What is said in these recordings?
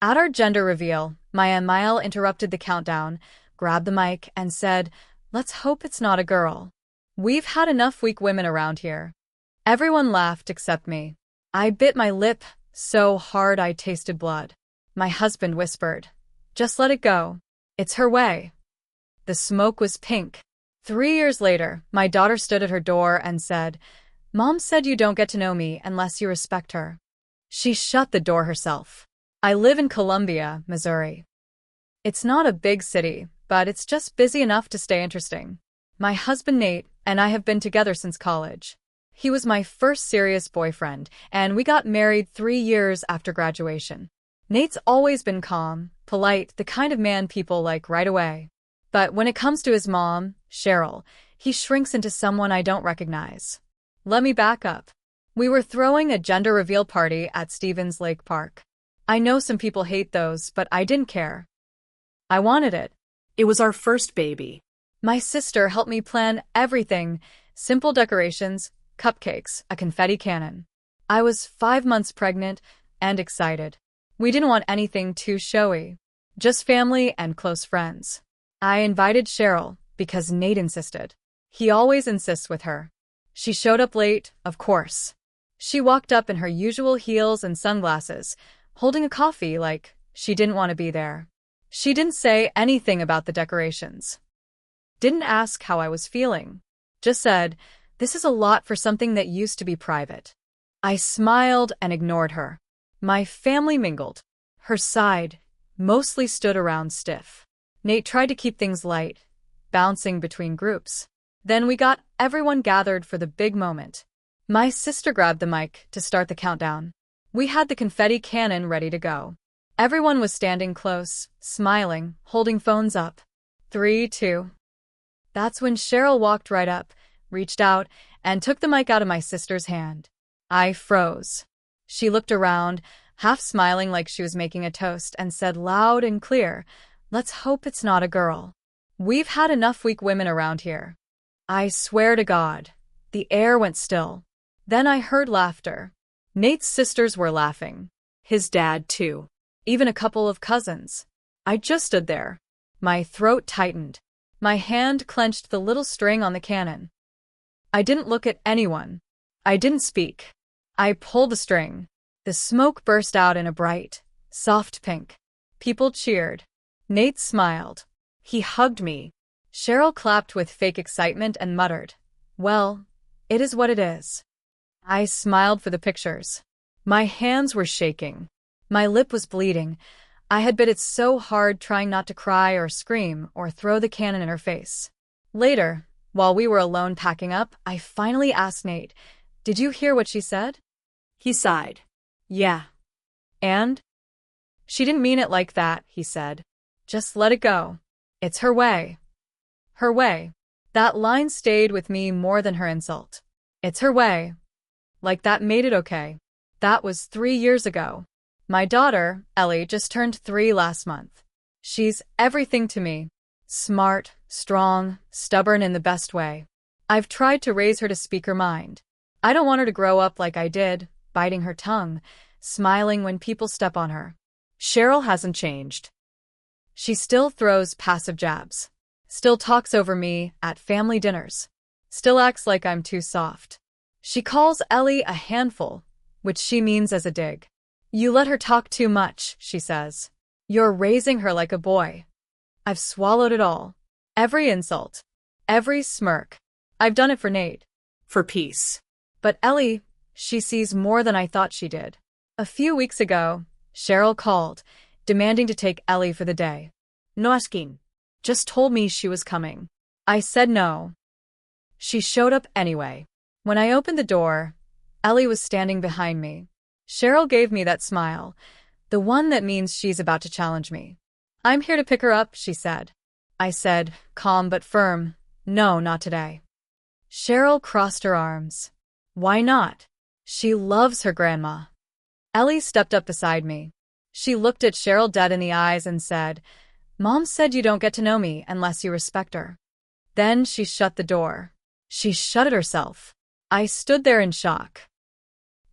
At our gender reveal, Maya Mile interrupted the countdown, grabbed the mic, and said, "Let's hope it's not a girl. We've had enough weak women around here." Everyone laughed except me. I bit my lip so hard I tasted blood. My husband whispered, "Just let it go. It's her way." The smoke was pink. 3 years later, my daughter stood at her door and said, "Mom said you don't get to know me unless you respect her." She shut the door herself. I live in Columbia, Missouri. It's not a big city, but it's just busy enough to stay interesting. My husband Nate and I have been together since college. He was my first serious boyfriend, and we got married 3 years after graduation. Nate's always been calm, polite, the kind of man people like right away. But when it comes to his mom, Cheryl, he shrinks into someone I don't recognize. Let me back up. We were throwing a gender reveal party at Stevens Lake Park. I know some people hate those, but I didn't care. I wanted it. It was our first baby. My sister helped me plan everything: simple decorations, cupcakes, a confetti cannon. I was 5 months pregnant and excited. We didn't want anything too showy. Just family and close friends. I invited Cheryl because Nate insisted. He always insists with her. She showed up late, of course. She walked up in her usual heels and sunglasses, holding a coffee like she didn't want to be there. She didn't say anything about the decorations. Didn't ask how I was feeling. Just said, "This is a lot for something that used to be private." I smiled and ignored her. My family mingled. Her side mostly stood around stiff. Nate tried to keep things light, bouncing between groups. Then we got everyone gathered for the big moment. My sister grabbed the mic to start the countdown. We had the confetti cannon ready to go. Everyone was standing close, smiling, holding phones up. 3, 2. That's when Cheryl walked right up, reached out, and took the mic out of my sister's hand. I froze. She looked around, half smiling like she was making a toast, and said loud and clear, "Let's hope it's not a girl. We've had enough weak women around here." I swear to God, the air went still. Then I heard laughter. Nate's sisters were laughing. His dad, too. Even a couple of cousins. I just stood there. My throat tightened. My hand clenched the little string on the cannon. I didn't look at anyone. I didn't speak. I pulled the string. The smoke burst out in a bright, soft pink. People cheered. Nate smiled. He hugged me. Cheryl clapped with fake excitement and muttered, "Well, it is what it is." I smiled for the pictures. My hands were shaking. My lip was bleeding. I had bit it so hard trying not to cry or scream or throw the cannon in her face. Later, while we were alone packing up, I finally asked Nate, "Did you hear what she said?" He sighed. "Yeah." "And?" "She didn't mean it like that," he said. "Just let it go. It's her way." Her way. That line stayed with me more than her insult. It's her way. Like that made it okay. That was 3 years ago. My daughter, Ellie, just turned 3 last month. She's everything to me. Smart, strong, stubborn in the best way. I've tried to raise her to speak her mind. I don't want her to grow up like I did, biting her tongue, smiling when people step on her. Cheryl hasn't changed. She still throws passive jabs. Still talks over me at family dinners. Still acts like I'm too soft. She calls Ellie a handful, which she means as a dig. "You let her talk too much," she says. "You're raising her like a boy." I've swallowed it all. Every insult. Every smirk. I've done it for Nate. For peace. But Ellie, she sees more than I thought she did. A few weeks ago, Cheryl called, demanding to take Ellie for the day. No asking. Just told me she was coming. I said no. She showed up anyway. When I opened the door, Ellie was standing behind me. Cheryl gave me that smile, the one that means she's about to challenge me. "I'm here to pick her up," she said. I said, calm but firm, "No, not today." Cheryl crossed her arms. "Why not? She loves her grandma." Ellie stepped up beside me. She looked at Cheryl dead in the eyes and said, "Mom said you don't get to know me unless you respect her." Then she shut the door. She shut it herself. I stood there in shock.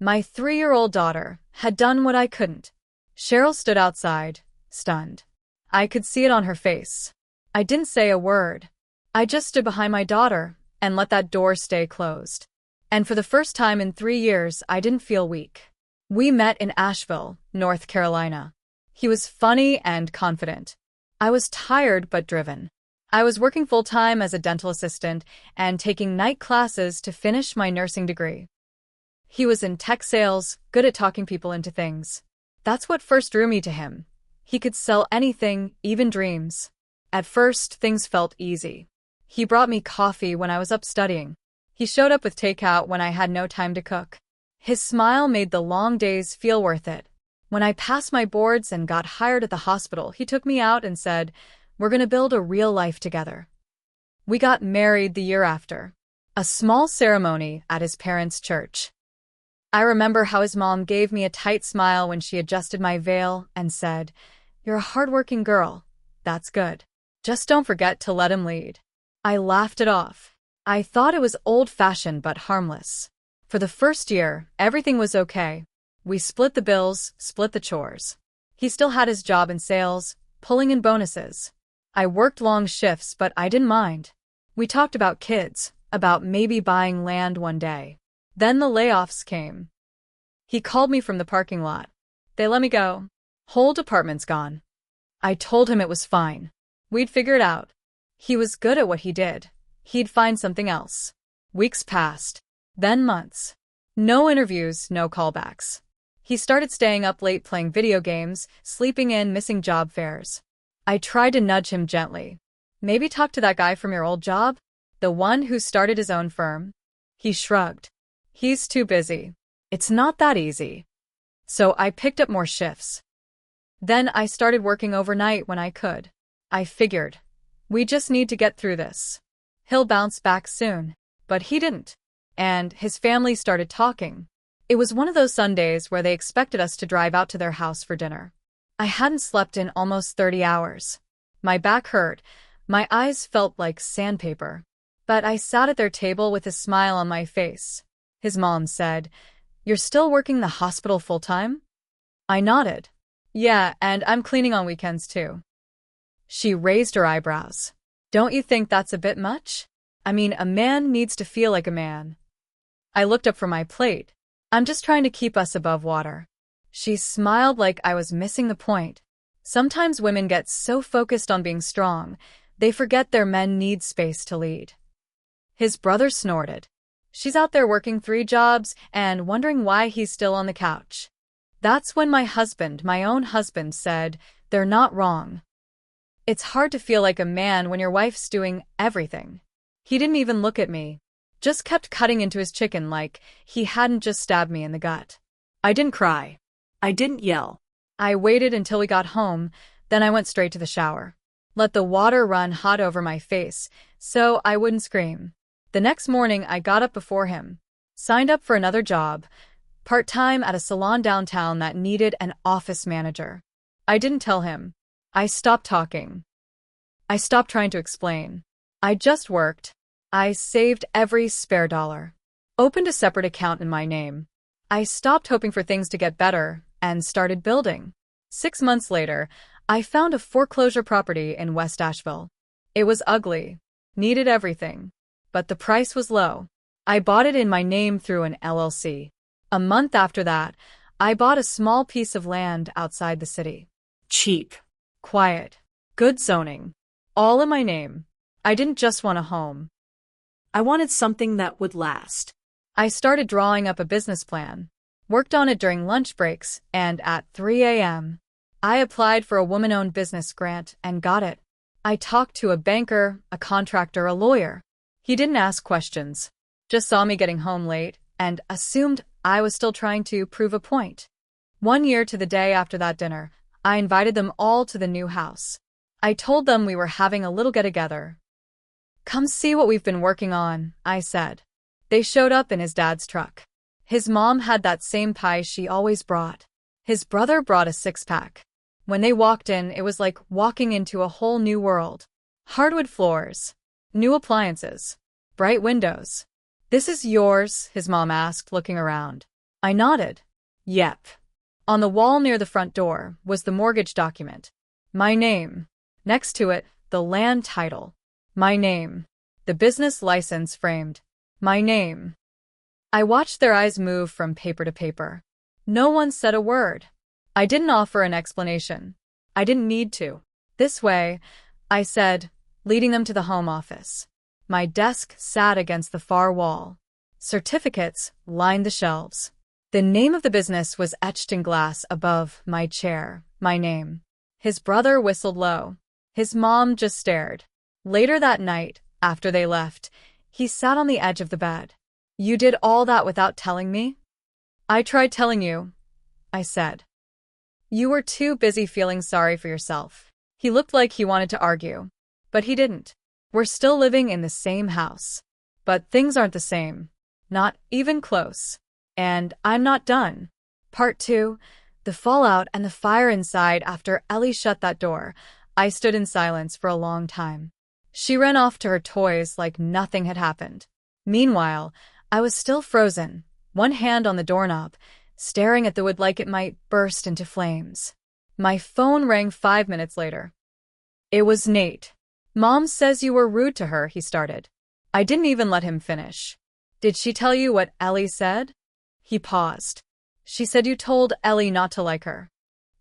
My 3-year-old daughter had done what I couldn't. Cheryl stood outside, stunned. I could see it on her face. I didn't say a word. I just stood behind my daughter and let that door stay closed. And for the first time in 3 years, I didn't feel weak. We met in Asheville, North Carolina. He was funny and confident. I was tired but driven. I was working full-time as a dental assistant and taking night classes to finish my nursing degree. He was in tech sales, good at talking people into things. That's what first drew me to him. He could sell anything, even dreams. At first, things felt easy. He brought me coffee when I was up studying. He showed up with takeout when I had no time to cook. His smile made the long days feel worth it. When I passed my boards and got hired at the hospital, he took me out and said, "We're going to build a real life together." We got married the year after. A small ceremony at his parents' church. I remember how his mom gave me a tight smile when she adjusted my veil and said, "You're a hardworking girl. That's good. Just don't forget to let him lead." I laughed it off. I thought it was old-fashioned but harmless. For the first year, everything was okay. We split the bills, split the chores. He still had his job in sales, pulling in bonuses. I worked long shifts, but I didn't mind. We talked about kids, about maybe buying land one day. Then the layoffs came. He called me from the parking lot. They let me go. Whole department's gone. I told him it was fine. We'd figure it out. He was good at what he did. He'd find something else. Weeks passed. Then months. No interviews, no callbacks. He started staying up late playing video games, sleeping in, missing job fairs. I tried to nudge him gently. Maybe talk to that guy from your old job? The one who started his own firm? He shrugged. He's too busy. It's not that easy. So I picked up more shifts. Then I started working overnight when I could. I figured, we just need to get through this. He'll bounce back soon. But he didn't. And his family started talking. It was one of those Sundays where they expected us to drive out to their house for dinner. I hadn't slept in almost 30 hours. My back hurt. My eyes felt like sandpaper. But I sat at their table with a smile on my face. His mom said, "You're still working the hospital full-time?" I nodded. "Yeah, and I'm cleaning on weekends too." She raised her eyebrows. "Don't you think that's a bit much? I mean, a man needs to feel like a man." I looked up from my plate. "I'm just trying to keep us above water." She smiled like I was missing the point. Sometimes women get so focused on being strong, they forget their men need space to lead. His brother snorted. "She's out there working 3 jobs and wondering why he's still on the couch." That's when my husband, my own husband, said, "They're not wrong." It's hard to feel like a man when your wife's doing everything. He didn't even look at me. Just kept cutting into his chicken like he hadn't just stabbed me in the gut. I didn't cry. I didn't yell. I waited until we got home, then I went straight to the shower. Let the water run hot over my face, so I wouldn't scream. The next morning I got up before him. Signed up for another job, part-time at a salon downtown that needed an office manager. I didn't tell him. I stopped talking. I stopped trying to explain. I just worked. I saved every spare dollar. Opened a separate account in my name. I stopped hoping for things to get better and started building. 6 months later, I found a foreclosure property in West Asheville. It was ugly, needed everything, but the price was low. I bought it in my name through an LLC. A month after that, I bought a small piece of land outside the city. Cheap. Quiet. Good zoning. All in my name. I didn't just want a home. I wanted something that would last. I started drawing up a business plan. Worked on it during lunch breaks, and at 3 a.m., I applied for a woman-owned business grant and got it. I talked to a banker, a contractor, a lawyer. He didn't ask questions, just saw me getting home late and assumed I was still trying to prove a point. 1 year to the day after that dinner, I invited them all to the new house. I told them we were having a little get-together. "Come see what we've been working on," I said. They showed up in his dad's truck. His mom had that same pie she always brought. His brother brought a 6-pack. When they walked in, it was like walking into a whole new world. Hardwood floors. New appliances. Bright windows. "This is yours?" his mom asked, looking around. I nodded. "Yep." On the wall near the front door was the mortgage document. My name. Next to it, the land title. My name. The business license framed. My name. I watched their eyes move from paper to paper. No one said a word. I didn't offer an explanation. I didn't need to. This way, I said, leading them to the home office. My desk sat against the far wall. Certificates lined the shelves. The name of the business was etched in glass above my chair. My name. His brother whistled low. His mom just stared. Later that night, after they left, he sat on the edge of the bed. You did all that without telling me? I tried telling you, I said. You were too busy feeling sorry for yourself. He looked like he wanted to argue, but he didn't. We're still living in the same house. But things aren't the same. Not even close. And I'm not done. Part 2, the fallout and the fire inside after Ellie shut that door. I stood in silence for a long time. She ran off to her toys like nothing had happened. Meanwhile, I was still frozen, one hand on the doorknob, staring at the wood like it might burst into flames. My phone rang 5 minutes later. It was Nate. Mom says you were rude to her, he started. I didn't even let him finish. Did she tell you what Ellie said? He paused. She said you told Ellie not to like her.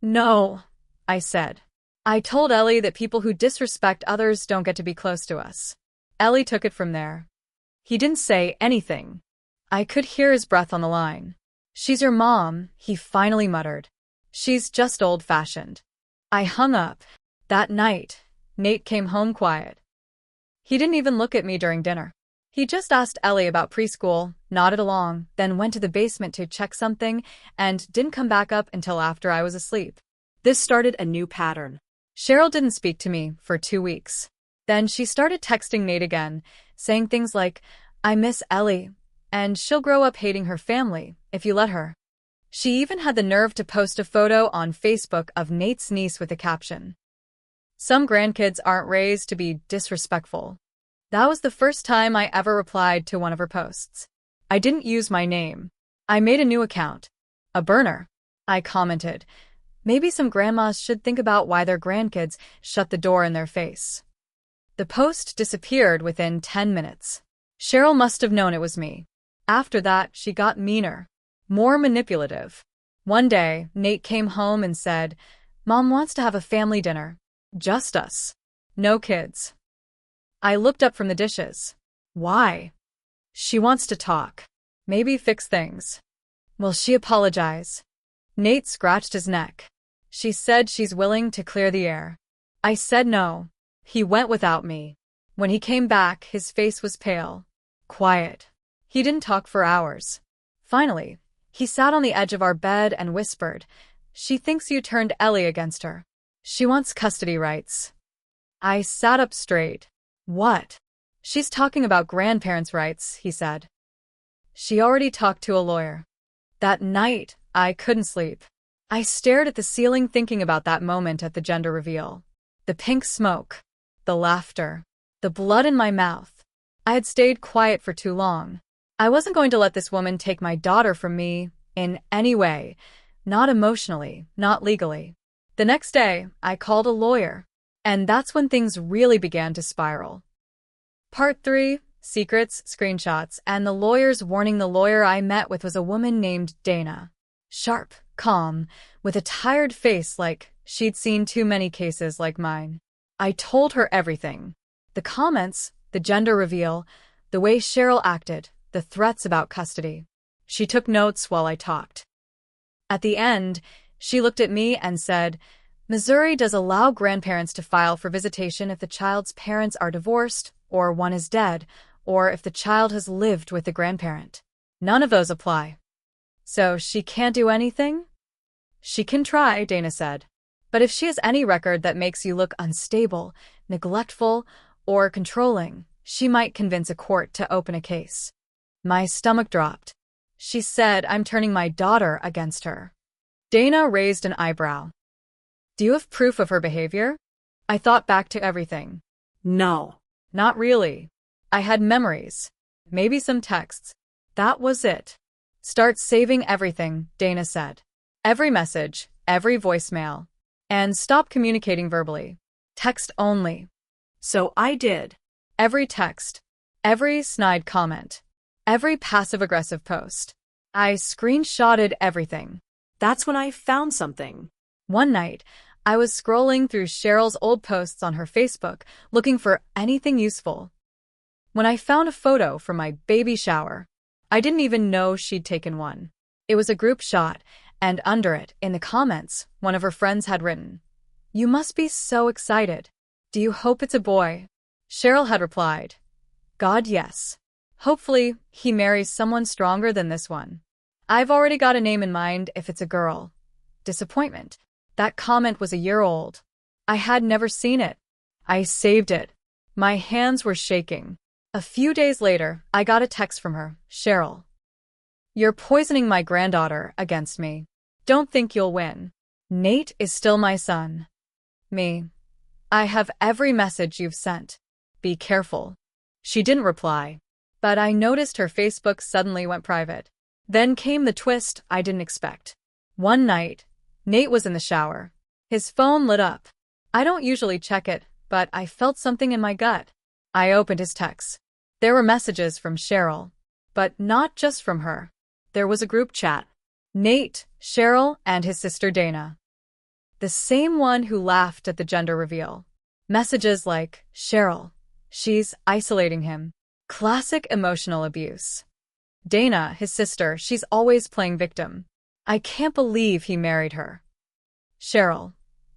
No, I said. I told Ellie that people who disrespect others don't get to be close to us. Ellie took it from there. He didn't say anything. I could hear his breath on the line. She's your mom, he finally muttered. She's just old-fashioned. I hung up. That night, Nate came home quiet. He didn't even look at me during dinner. He just asked Ellie about preschool, nodded along, then went to the basement to check something, and didn't come back up until after I was asleep. This started a new pattern. Cheryl didn't speak to me for 2 weeks. Then she started texting Nate again, saying things like, I miss Ellie, and she'll grow up hating her family, if you let her. She even had the nerve to post a photo on Facebook of Nate's niece with a caption. Some grandkids aren't raised to be disrespectful. That was the first time I ever replied to one of her posts. I didn't use my name. I made a new account. A burner. I commented, maybe some grandmas should think about why their grandkids shut the door in their face. The post disappeared within 10 minutes. Cheryl must have known it was me. After that, she got meaner, more manipulative. One day, Nate came home and said, Mom wants to have a family dinner. Just us. No kids. I looked up from the dishes. Why? She wants to talk. Maybe fix things. Will she apologize? Nate scratched his neck. She said she's willing to clear the air. I said no. He went without me. When he came back, his face was pale. Quiet. He didn't talk for hours. Finally, he sat on the edge of our bed and whispered, She thinks you turned Ellie against her. She wants custody rights. I sat up straight. What? She's talking about grandparents' rights, he said. She already talked to a lawyer. That night, I couldn't sleep. I stared at the ceiling thinking about that moment at the gender reveal. The pink smoke. The laughter. The blood in my mouth. I had stayed quiet for too long. I wasn't going to let this woman take my daughter from me in any way. Not emotionally, not legally. The next day, I called a lawyer. And that's when things really began to spiral. Part 3, Secrets, Screenshots, and the lawyer's warning. The lawyer I met with was a woman named Dana. Sharp, calm, with a tired face like she'd seen too many cases like mine. I told her everything. The comments, the gender reveal, the way Cheryl acted, the threats about custody. She took notes while I talked. At the end, she looked at me and said, Missouri does allow grandparents to file for visitation if the child's parents are divorced, or one is dead, or if the child has lived with the grandparent. None of those apply. So she can't do anything? She can try, Dana said. But if she has any record that makes you look unstable, neglectful, or controlling, she might convince a court to open a case. My stomach dropped. She said I'm turning my daughter against her. Dana raised an eyebrow. Do you have proof of her behavior? I thought back to everything. No. Not really. I had memories. Maybe some texts. That was it. Start saving everything, Dana said. Every message, every voicemail. And stop communicating verbally. Text only. So I did. Every text, every snide comment, every passive-aggressive post. I screenshotted everything. That's when I found something. One night, I was scrolling through Cheryl's old posts on her Facebook, looking for anything useful. When I found a photo from my baby shower, I didn't even know she'd taken one. It was a group shot, and under it, in the comments, one of her friends had written, "You must be so excited. Do you hope it's a boy?" Cheryl had replied, "God, yes. Hopefully, he marries someone stronger than this one. I've already got a name in mind if it's a girl." Disappointment. That comment was a year old. I had never seen it. I saved it. My hands were shaking. A few days later, I got a text from her, "Cheryl, you're poisoning my granddaughter against me. Don't think you'll win. Nate is still my son." Me. "I have every message you've sent. Be careful." She didn't reply, but I noticed her Facebook suddenly went private. Then came the twist I didn't expect. One night, Nate was in the shower. His phone lit up. I don't usually check it, but I felt something in my gut. I opened his texts. There were messages from Cheryl, but not just from her. There was a group chat. Nate, Cheryl, and his sister Dana. The same one who laughed at the gender reveal. Messages like, "Cheryl, she's isolating him." Classic emotional abuse. Dana, his sister, she's always playing victim. "I can't believe he married her." Cheryl,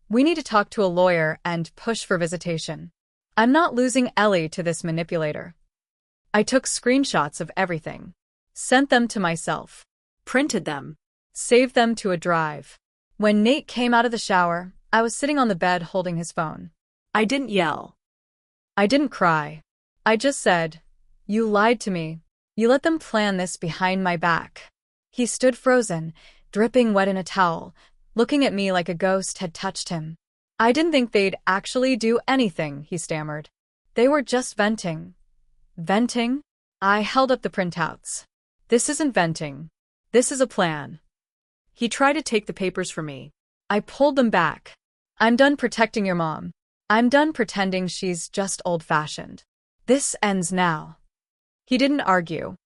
"We need to talk to a lawyer and push for visitation. I'm not losing Ellie to this manipulator." I took screenshots of everything. Sent them to myself. Printed them. Saved them to a drive. When Nate came out of the shower, I was sitting on the bed holding his phone. I didn't yell. I didn't cry. I just said, "You lied to me. You let them plan this behind my back." He stood frozen, dripping wet in a towel, looking at me like a ghost had touched him. "I didn't think they'd actually do anything," he stammered. "They were just venting." Venting? I held up the printouts. "This isn't venting. This is a plan." He tried to take the papers from me. I pulled them back. "I'm done protecting your mom. I'm done pretending she's just old-fashioned. This ends now." He didn't argue.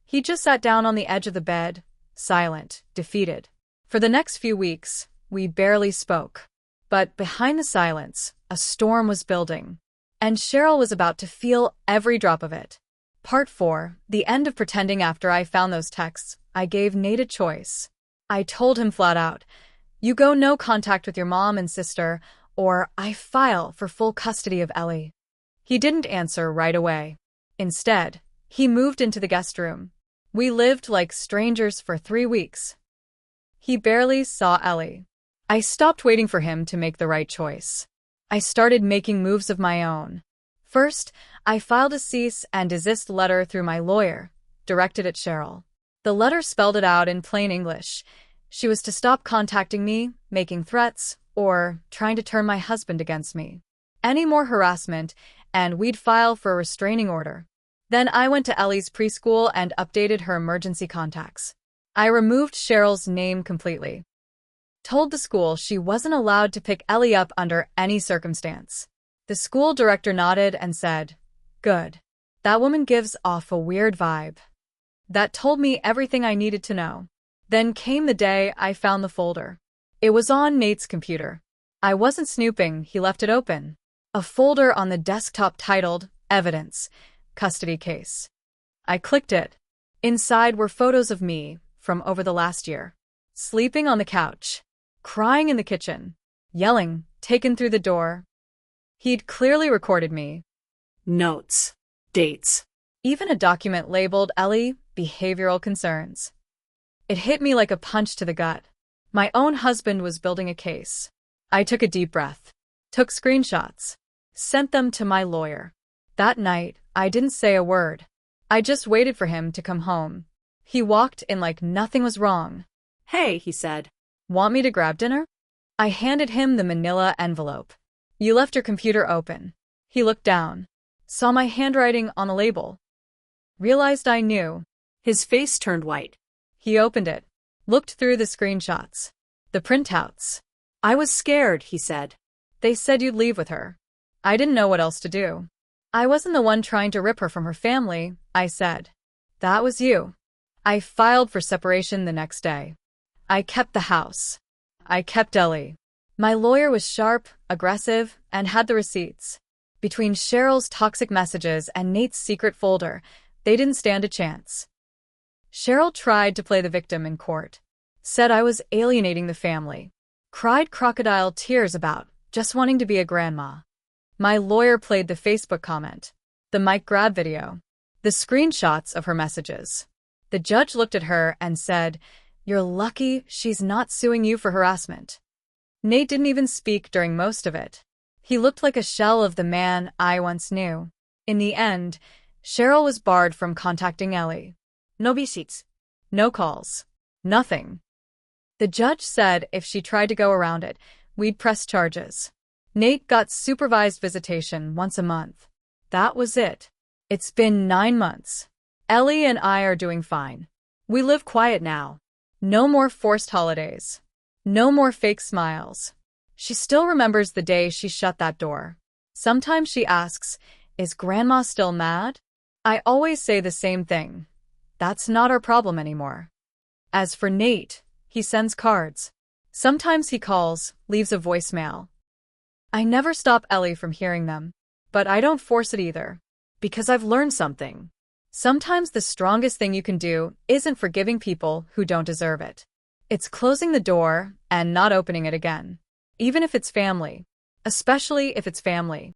He just sat down on the edge of the bed, silent, defeated. For the next few weeks, we barely spoke. But behind the silence, a storm was building. And Cheryl was about to feel every drop of it. Part 4, the end of pretending. After I found those texts, I gave Nate a choice. I told him flat out, "You go no contact with your mom and sister, or I file for full custody of Ellie." He didn't answer right away. Instead, he moved into the guest room. We lived like strangers for 3 weeks. He barely saw Ellie. I stopped waiting for him to make the right choice. I started making moves of my own. First, I filed a cease and desist letter through my lawyer, directed at Cheryl. The letter spelled it out in plain English. She was to stop contacting me, making threats, or trying to turn my husband against me. Any more harassment, and we'd file for a restraining order. Then I went to Ellie's preschool and updated her emergency contacts. I removed Cheryl's name completely. Told the school she wasn't allowed to pick Ellie up under any circumstance. The school director nodded and said, "Good. That woman gives off a weird vibe." That told me everything I needed to know. Then came the day I found the folder. It was on Nate's computer. I wasn't snooping, he left it open. A folder on the desktop titled, "Evidence, Custody Case." I clicked it. Inside were photos of me, from over the last year. Sleeping on the couch. Crying in the kitchen. Yelling, taken through the door. He'd clearly recorded me. Notes. Dates. Even a document labeled Ellie, Behavioral Concerns. It hit me like a punch to the gut. My own husband was building a case. I took a deep breath. Took screenshots. Sent them to my lawyer. That night, I didn't say a word. I just waited for him to come home. He walked in like nothing was wrong. "Hey," he said. "Want me to grab dinner?" I handed him the manila envelope. "You left your computer open." He looked down. Saw my handwriting on the label. Realized I knew. His face turned white. He opened it. Looked through the screenshots. The printouts. I was scared, he said. They said you'd leave with her. I didn't know what else to do. I wasn't the one trying to rip her from her family, I said. That was you. I filed for separation the next day. I kept the house. I kept Ellie. My lawyer was sharp, aggressive, and had the receipts. Between Cheryl's toxic messages and Nate's secret folder, they didn't stand a chance. Cheryl tried to play the victim in court. Said I was alienating the family. Cried crocodile tears about just wanting to be a grandma. My lawyer played the Facebook comment, the mic grab video, the screenshots of her messages. The judge looked at her and said, "You're lucky she's not suing you for harassment." Nate didn't even speak during most of it. He looked like a shell of the man I once knew. In the end, Cheryl was barred from contacting Ellie. No visits. No calls. Nothing. The judge said if she tried to go around it, we'd press charges. Nate got supervised visitation once a month. That was it. It's been 9 months. Ellie and I are doing fine. We live quiet now. No more forced holidays. No more fake smiles. She still remembers the day she shut that door. Sometimes she asks, "Is Grandma still mad?" I always say the same thing. That's not our problem anymore. As for Nate, he sends cards. Sometimes he calls, leaves a voicemail. I never stop Ellie from hearing them. But I don't force it either. Because I've learned something. Sometimes the strongest thing you can do isn't forgiving people who don't deserve it. It's closing the door and not opening it again. Even if it's family. Especially if it's family.